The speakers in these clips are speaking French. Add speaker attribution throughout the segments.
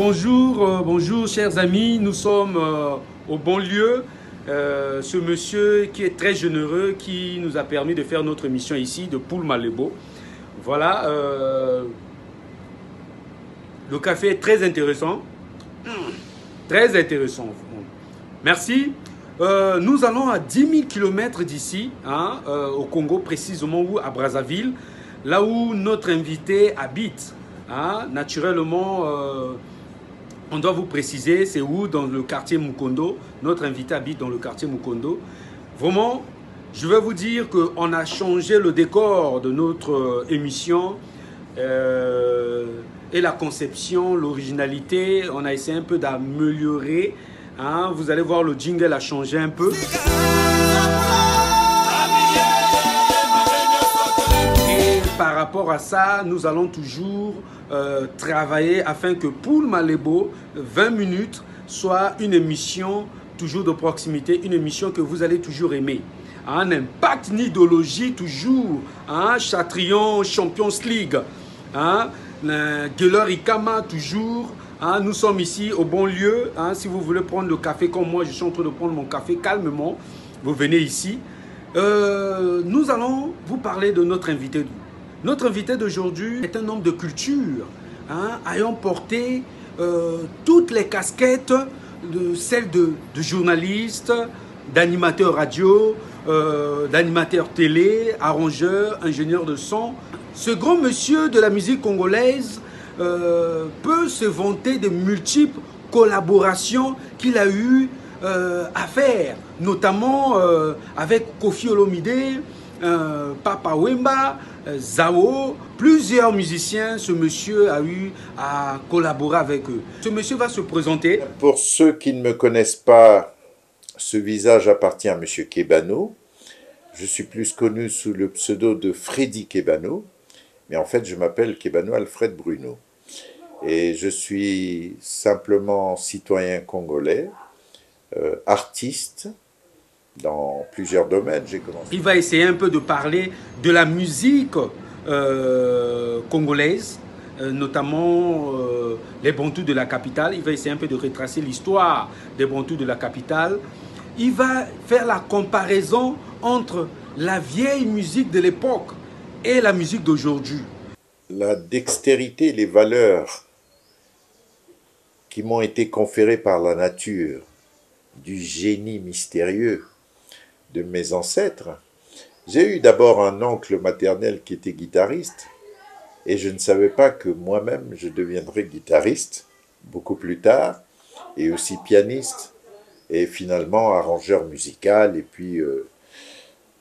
Speaker 1: Bonjour chers amis, nous sommes au bon lieu. Ce monsieur qui est très généreux, qui nous a permis de faire notre émission ici de Poul Malebo. Voilà, le café est très intéressant, très intéressant. Merci. Nous allons à 10 000 km d'ici, hein, au Congo précisément, ou à Brazzaville, là où notre invité habite. Hein. Naturellement, on doit vous préciser, c'est où? Dans le quartier Mukondo. Notre invité habite dans le quartier Mukondo. Vraiment, je vais vous dire qu'on a changé le décor de notre émission et la conception, l'originalité. On a essayé un peu d'améliorer. Hein. Vous allez voir, le jingle a changé un peu. Et par rapport à ça, nous allons toujours travailler afin que Poul Malebo 20 minutes soit une émission toujours de proximité, une émission que vous allez toujours aimer. Un impact, une idéologie toujours, hein, Châtillon, Champions League, hein, Geller Ikama toujours. Hein, nous sommes ici au bon lieu. Hein, si vous voulez prendre le café comme moi, je suis en train de prendre mon café calmement, vous venez ici. Nous allons vous parler de notre invité. Notre invité d'aujourd'hui est un homme de culture, hein, ayant porté toutes les casquettes, celles de journaliste, d'animateur radio, d'animateur télé, arrangeur, ingénieur de son. Ce grand monsieur de la musique congolaise peut se vanter de multiples collaborations qu'il a eues à faire, notamment avec Koffi Olomide, Papa Wemba, Zao, plusieurs musiciens, ce monsieur a eu à collaborer avec eux. Ce monsieur va se présenter.
Speaker 2: Pour ceux qui ne me connaissent pas, ce visage appartient à monsieur Kebano. Je suis plus connu sous le pseudo de Freddy Kebano, mais en fait je m'appelle Kebano Alfred Bruno. Et je suis simplement citoyen congolais, artiste, dans plusieurs domaines.
Speaker 1: Il va essayer un peu de parler de la musique congolaise, notamment les Bantous de la capitale. Il va essayer un peu de retracer l'histoire des Bantous de la capitale. Il va faire la comparaison entre la vieille musique de l'époque et la musique d'aujourd'hui.
Speaker 2: La dextérité, les valeurs qui m'ont été conférées par la nature, du génie mystérieux de mes ancêtres. J'ai eu d'abord un oncle maternel qui était guitariste et je ne savais pas que moi-même je deviendrais guitariste beaucoup plus tard et aussi pianiste et finalement arrangeur musical et puis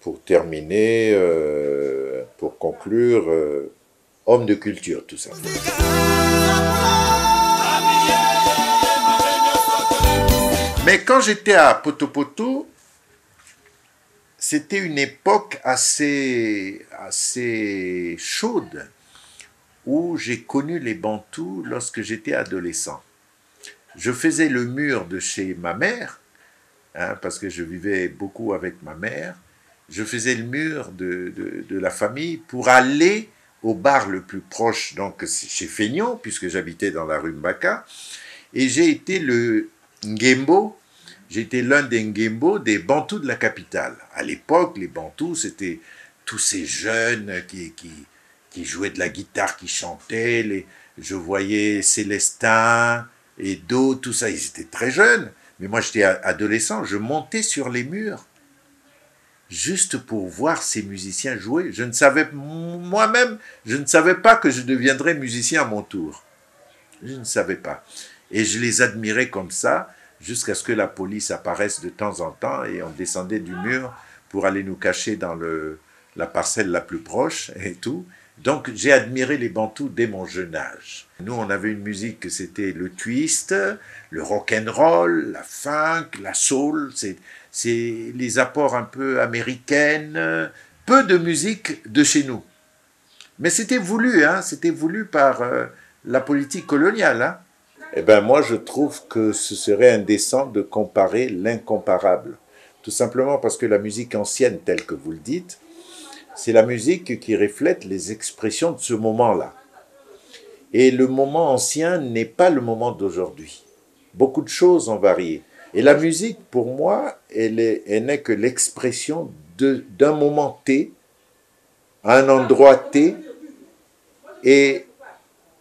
Speaker 2: pour terminer, pour conclure, homme de culture tout simplement. Mais quand j'étais à Poto-Poto, c'était une époque assez chaude où j'ai connu les Bantous lorsque j'étais adolescent. Je faisais le mur de chez ma mère, hein, parce que je vivais beaucoup avec ma mère. Je faisais le mur de la famille pour aller au bar le plus proche, donc chez Feignon, puisque j'habitais dans la rue Mbaka. Et j'ai été le Ngembo. J'étais l'un des Ngembo des Bantous de la capitale. À l'époque, les Bantous, c'était tous ces jeunes qui jouaient de la guitare, qui chantaient. Je voyais Célestin et Do, tout ça, ils étaient très jeunes. Mais moi, j'étais adolescent, je montais sur les murs juste pour voir ces musiciens jouer. Je ne savais, moi-même, je ne savais pas que je deviendrais musicien à mon tour. Je ne savais pas. Et je les admirais comme ça, jusqu'à ce que la police apparaisse de temps en temps et on descendait du mur pour aller nous cacher dans la parcelle la plus proche et tout. Donc j'ai admiré les Bantous dès mon jeune âge. Nous on avait une musique que c'était le twist, le rock'n'roll, la funk, la soul, c'est les apports un peu américaines, peu de musique de chez nous. Mais c'était voulu, hein, c'était voulu par la politique coloniale, hein. Eh bien, moi, je trouve que ce serait indécent de comparer l'incomparable. Tout simplement parce que la musique ancienne, telle que vous le dites, c'est la musique qui reflète les expressions de ce moment-là. Et le moment ancien n'est pas le moment d'aujourd'hui. Beaucoup de choses ont varié. Et la musique, pour moi, elle n'est que l'expression d'un moment T, à un endroit T, et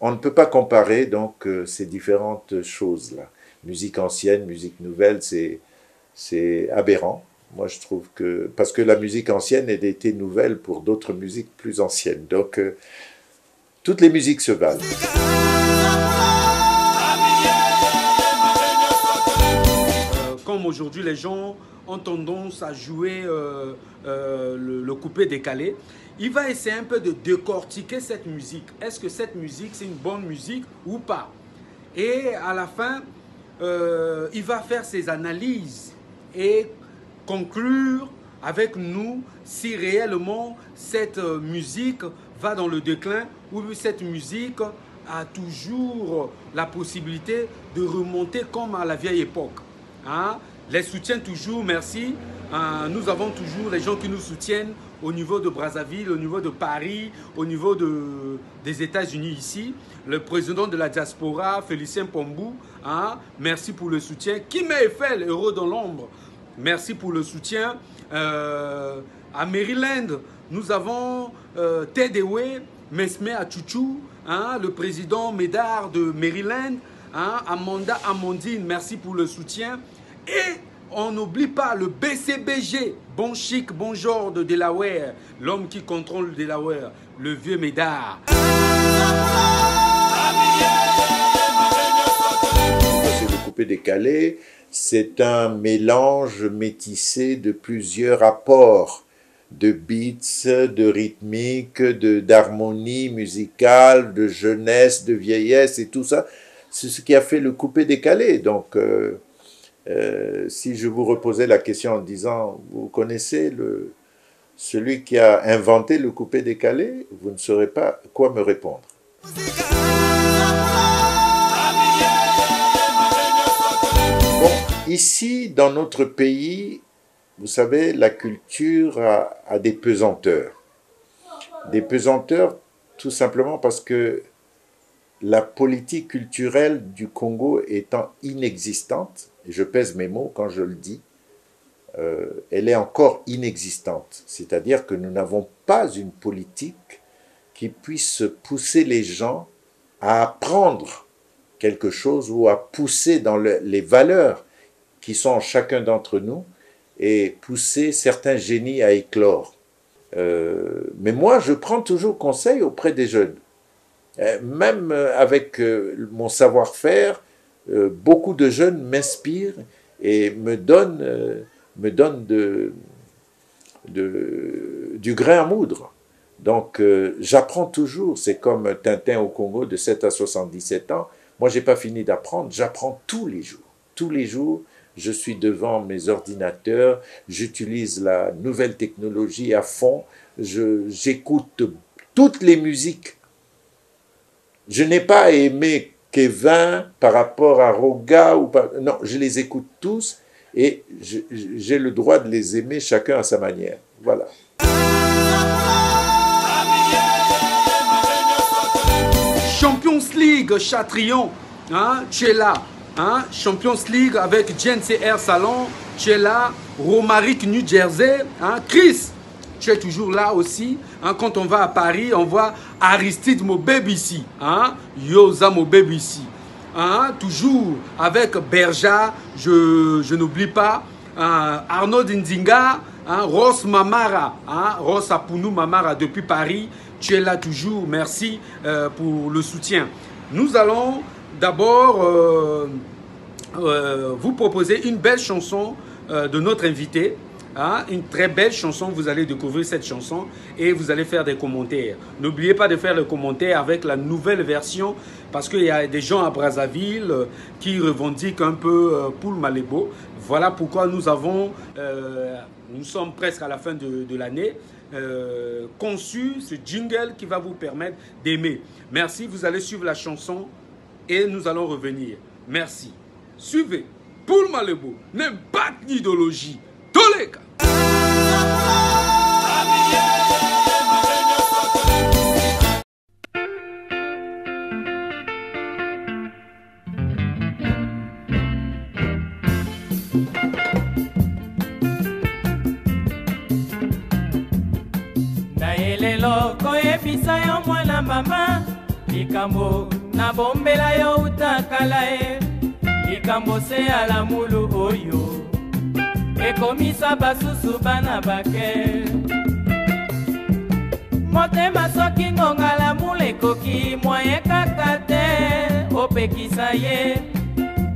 Speaker 2: on ne peut pas comparer donc ces différentes choses-là. Musique ancienne, musique nouvelle, c'est aberrant. Moi, je trouve que... Parce que la musique ancienne, elle était nouvelle pour d'autres musiques plus anciennes. Donc, toutes les musiques se valent.
Speaker 1: Comme aujourd'hui, les gens ont tendance à jouer le coupé-décalé, il va essayer un peu de décortiquer cette musique. Est-ce que cette musique, c'est une bonne musique ou pas? Et à la fin, il va faire ses analyses et conclure avec nous si réellement cette musique va dans le déclin ou cette musique a toujours la possibilité de remonter comme à la vieille époque. Hein? Les soutiens toujours, merci. Nous avons toujours les gens qui nous soutiennent au niveau de Brazzaville, au niveau de Paris, au niveau des États-Unis ici. Le président de la diaspora, Félicien Pombou, hein? Merci pour le soutien. Kim Eiffel, héros dans l'ombre, merci pour le soutien. À Maryland, nous avons Tedewe, Mesme Achouchou, hein? Le président Médard de Maryland, hein? Amanda Amandine, merci pour le soutien. Et on n'oublie pas le BCBG, Bon Chic, Bon Genre de Delaware, l'homme qui contrôle Delaware, le vieux Médard.
Speaker 2: C'est le coupé-décalé, c'est un mélange métissé de plusieurs apports, de beats, de rythmique, d'harmonie musicale, de jeunesse, de vieillesse et tout ça. C'est ce qui a fait le coupé-décalé. Donc, si je vous reposais la question en disant, vous connaissez celui qui a inventé le coupé-décalé, vous ne saurez pas quoi me répondre. Bon, ici, dans notre pays, vous savez, la culture a des pesanteurs. Des pesanteurs tout simplement parce que la politique culturelle du Congo étant inexistante, et je pèse mes mots quand je le dis, elle est encore inexistante. C'est-à-dire que nous n'avons pas une politique qui puisse pousser les gens à apprendre quelque chose ou à pousser dans les valeurs qui sont en chacun d'entre nous et pousser certains génies à éclore. Mais moi, je prends toujours conseil auprès des jeunes. Même avec mon savoir-faire, beaucoup de jeunes m'inspirent et me donnent du grain à moudre. Donc, j'apprends toujours. C'est comme Tintin au Congo de 7 à 77 ans. Moi, je n'ai pas fini d'apprendre. J'apprends tous les jours. Tous les jours, je suis devant mes ordinateurs. J'utilise la nouvelle technologie à fond. J'écoute toutes les musiques. Je n'ai pas aimé Kevin par rapport à Roga. Non, je les écoute tous et j'ai le droit de les aimer chacun à sa manière. Voilà.
Speaker 1: Champions League, Châtrion, hein, tu es là. Hein, Champions League avec GNCR Salon, tu es là. Romaric, New Jersey, hein, Chris, tu es toujours là aussi. Hein, quand on va à Paris, on voit Aristide Mobebisi, hein, Yoza Mobebisi. Hein, toujours avec Berja, je n'oublie pas, Arnaud Ndinga, hein, Ross Mamara, hein, Ross Apounou Mamara depuis Paris. Tu es là toujours, merci pour le soutien. Nous allons d'abord vous proposer une belle chanson de notre invité. Hein, une très belle chanson, vous allez découvrir cette chanson et vous allez faire des commentaires. N'oubliez pas de faire les commentaires avec la nouvelle version parce qu'il y a des gens à Brazzaville qui revendiquent un peu Poul Malébo. Voilà pourquoi nous avons, nous sommes presque à la fin de l'année, conçu ce jingle qui va vous permettre d'aimer. Merci, vous allez suivre la chanson et nous allons revenir. Merci. Suivez Poul Malébo, n'aime pas d'idéologie. Toleka.
Speaker 3: mama likambo na bombela yo utakala e likambo se ala mulu oyo ekomisa basusu bana bake motema soki ngonga la mulu ekoki mwaye kaka te opekisa ye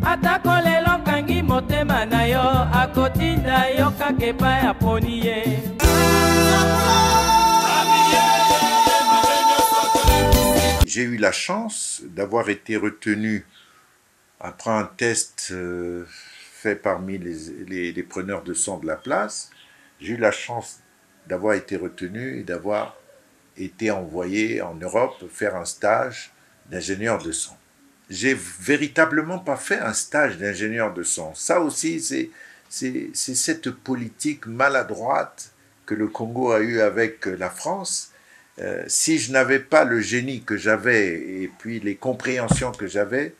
Speaker 3: atako lelo kangi motema na yo akotinda yo kaka epai aponi ye.
Speaker 2: J'ai eu la chance d'avoir été retenu après un test fait parmi les preneurs de son de la place. J'ai eu la chance d'avoir été retenu et d'avoir été envoyé en Europe faire un stage d'ingénieur de son. J'ai véritablement pas fait un stage d'ingénieur de son. Ça aussi, c'est cette politique maladroite que le Congo a eue avec la France. Si je n'avais pas le génie que j'avais et puis les compréhensions que j'avais,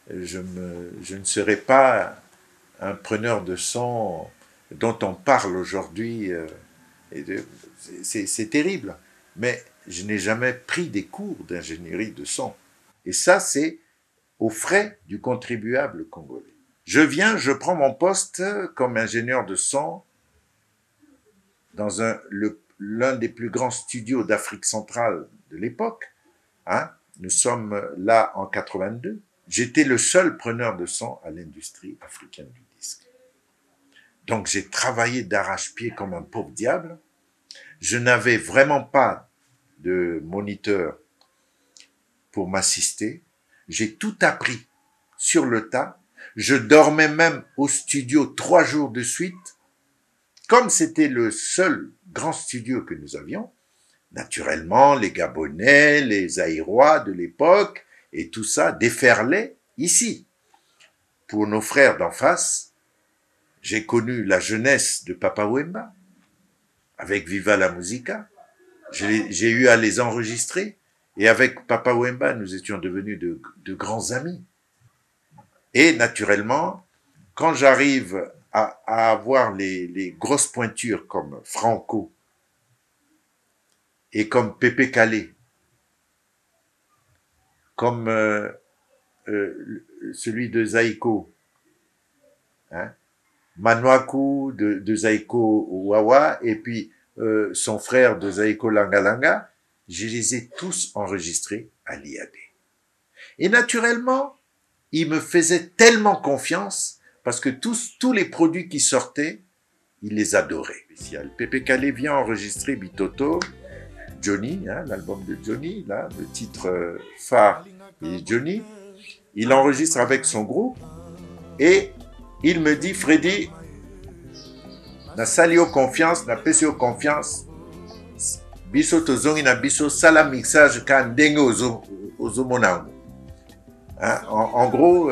Speaker 2: je ne serais pas un preneur de son dont on parle aujourd'hui. C'est terrible. Mais je n'ai jamais pris des cours d'ingénierie de son. Et ça, c'est aux frais du contribuable congolais. Je prends mon poste comme ingénieur de son dans l'un des plus grands studios d'Afrique centrale de l'époque. Hein? Nous sommes là en 82. J'étais le seul preneur de son à l'industrie africaine du disque. Donc j'ai travaillé d'arrache-pied comme un pauvre diable. Je n'avais vraiment pas de moniteur pour m'assister. J'ai tout appris sur le tas. Je dormais même au studio 3 jours de suite. Comme c'était le seul grand studio que nous avions, naturellement, les Gabonais, les Zaïrois de l'époque, et tout ça déferlait ici. Pour nos frères d'en face, j'ai connu la jeunesse de Papa Wemba, avec Viva la Musica. J'ai eu à les enregistrer, et avec Papa Wemba, nous étions devenus de grands amis. Et naturellement, quand j'arrive à avoir les grosses pointures comme Franco et comme Pépé Calé, comme celui de Zaïko, hein, Manwaku de Zaïko Wawa, et puis son frère de Zaïko Langalanga, je les ai tous enregistrés à l'IAD. Et naturellement, ils me faisaient tellement confiance parce que tous les produits qui sortaient, il les adorait. Pépé Calé vient enregistrer Bitoto, Johnny, hein, l'album de Johnny, là, le titre phare est Johnny. Il enregistre avec son groupe et il me dit, Freddy, na sali confiance, na pesi confiance, biso tozongi na biso sala mixage ka ndenge ozo monango. Hein, en gros,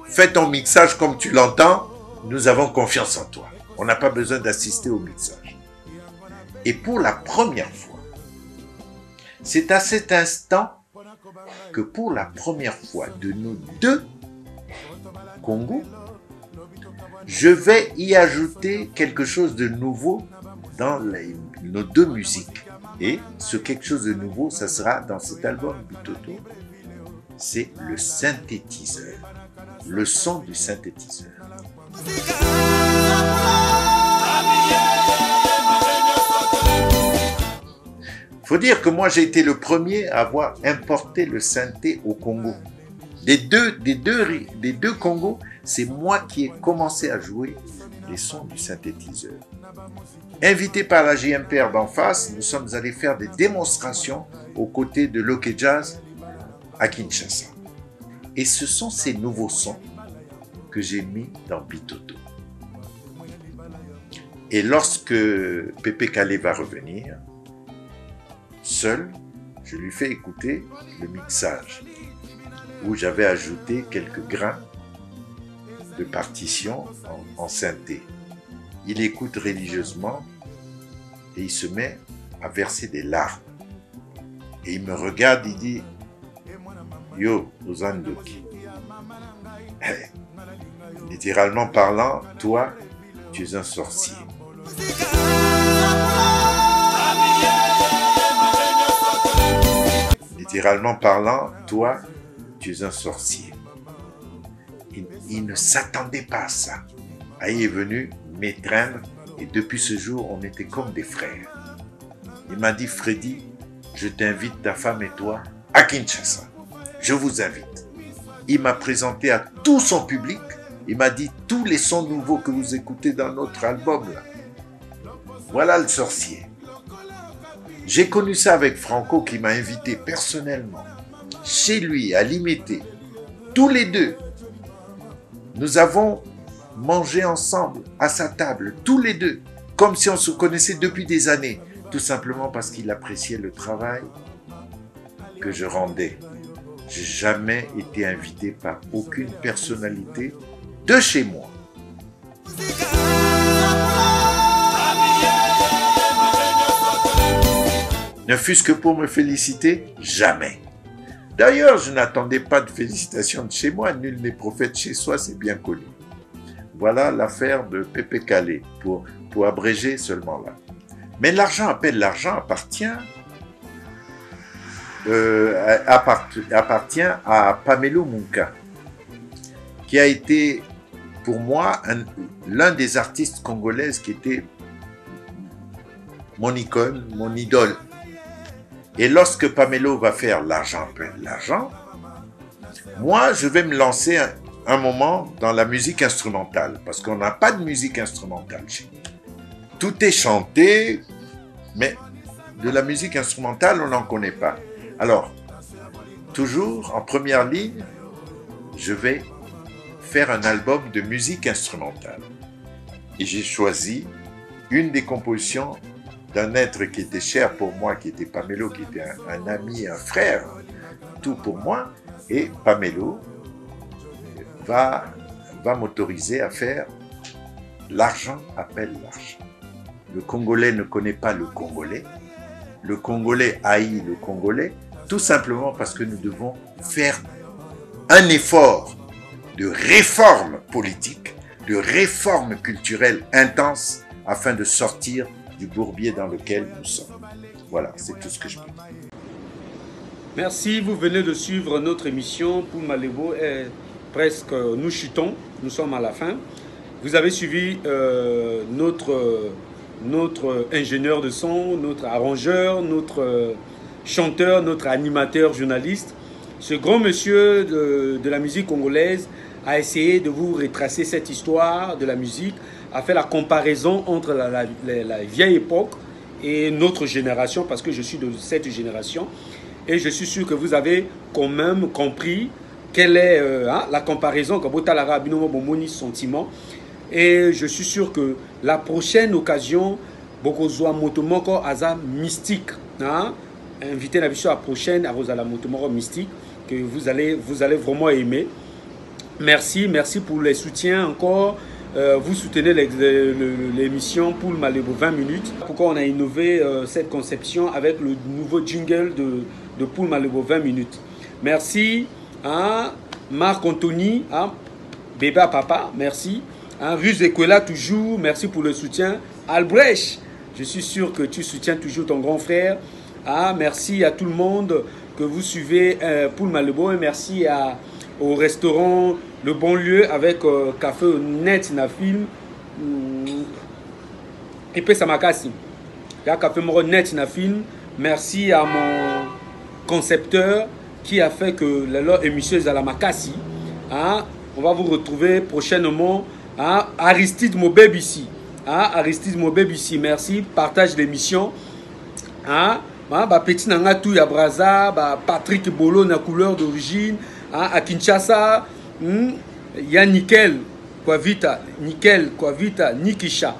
Speaker 2: fais ton mixage comme tu l'entends, nous avons confiance en toi. On n'a pas besoin d'assister au mixage. Et pour la première fois, c'est à cet instant que pour la première fois de nos deux Congos, je vais y ajouter quelque chose de nouveau dans nos deux musiques. Et ce quelque chose de nouveau, ça sera dans cet album Bitoto, c'est le synthétiseur, le son du synthétiseur. Faut dire que moi j'ai été le premier à avoir importé le synthé au Congo. Des deux Congos, c'est moi qui ai commencé à jouer les sons du synthétiseur. Invité par la JMPR d'en face, nous sommes allés faire des démonstrations aux côtés de Loke Jazz à Kinshasa. Et ce sont ces nouveaux sons que j'ai mis dans Bitoto. Et lorsque Pépé Calé va revenir, seul, je lui fais écouter le mixage où j'avais ajouté quelques grains de partition en synthé. Il écoute religieusement et il se met à verser des larmes. Et il me regarde, il dit « Yo, Ozandoki ». Littéralement parlant, toi, tu es un sorcier. littéralement parlant, toi, tu es un sorcier. Il ne s'attendait pas à ça. Aïe est venu m'étreindre et depuis ce jour, on était comme des frères. Il m'a dit, Freddy, je t'invite, ta femme et toi, à Kinshasa. Je vous invite. Il m'a présenté à tout son public. Il m'a dit, tous les sons nouveaux que vous écoutez dans notre album, là. Voilà le sorcier. J'ai connu ça avec Franco qui m'a invité personnellement chez lui à Limité. Tous les deux, nous avons mangé ensemble à sa table, tous les deux, comme si on se connaissait depuis des années, tout simplement parce qu'il appréciait le travail que je rendais. J'ai jamais été invité par aucune personnalité de chez moi. Ne fût-ce que pour me féliciter, jamais. D'ailleurs, je n'attendais pas de félicitations de chez moi. Nul n'est prophète chez soi, c'est bien connu. Voilà l'affaire de Pépé Calé, pour abréger seulement là. Mais l'argent appelle l'argent appartient à Pamelo Munka, qui a été pour moi l'un des artistes congolaises qui était mon icône, mon idole. Et lorsque Pamelo va faire l'argent appelle l'argent, moi je vais me lancer un moment dans la musique instrumentale, parce qu'on n'a pas de musique instrumentale chez nous. Tout est chanté, mais de la musique instrumentale, on n'en connaît pas. Alors, toujours en première ligne, je vais faire un album de musique instrumentale. Et j'ai choisi une des compositions d'un être qui était cher pour moi, qui était Pamelo, qui était un ami, un frère, tout pour moi. Et Pamelo va m'autoriser à faire l'argent appelle l'argent. Le Congolais ne connaît pas le Congolais. Le Congolais haït le Congolais, tout simplement parce que nous devons faire un effort de réforme politique, de réforme culturelle intense afin de sortir du bourbier dans lequel nous sommes. Voilà, c'est tout ce que je peux dire.
Speaker 1: Merci, vous venez de suivre notre émission Poul Malebo et presque nous chutons, nous sommes à la fin. Vous avez suivi notre ingénieur de son, notre arrangeur, notre chanteur, notre animateur, journaliste. Ce grand monsieur de la musique congolaise a essayé de vous retracer cette histoire de la musique, a fait la comparaison entre la vieille époque et notre génération, parce que je suis de cette génération. Et je suis sûr que vous avez quand même compris quelle est la comparaison, sentiment. Et je suis sûr que la prochaine occasion, Bokozwa Motomoko Aza Mystique, invité la vision à la prochaine à Rosala Motomoko Mystique, que vous allez vraiment aimer. Merci pour les soutiens encore. Vous soutenez l'émission Poul Malebo 20 minutes. Pourquoi on a innové cette conception avec le nouveau jingle de Poul Malebo 20 minutes. Merci à Marc Anthony, à Bébé à Papa, merci. Ruz Ekwela toujours, merci pour le soutien. Albrecht, je suis sûr que tu soutiens toujours ton grand frère. Merci à tout le monde que vous suivez Poul Malebo et merci au restaurant Le Bon Lieu avec Café Net na film et puis Samakasi. Il y a Café Net na film. Merci à mon concepteur qui a fait que leur émission est à la Makasi. On va vous retrouver prochainement. Aristide Mobeb ici. Aristide Mobeb ici. Merci. Partage l'émission. Petit nanga tout ya Braza, Patrick Bolo na couleur d'origine. À Kinshasa, il y a Nickel Kwavita, Nikisha.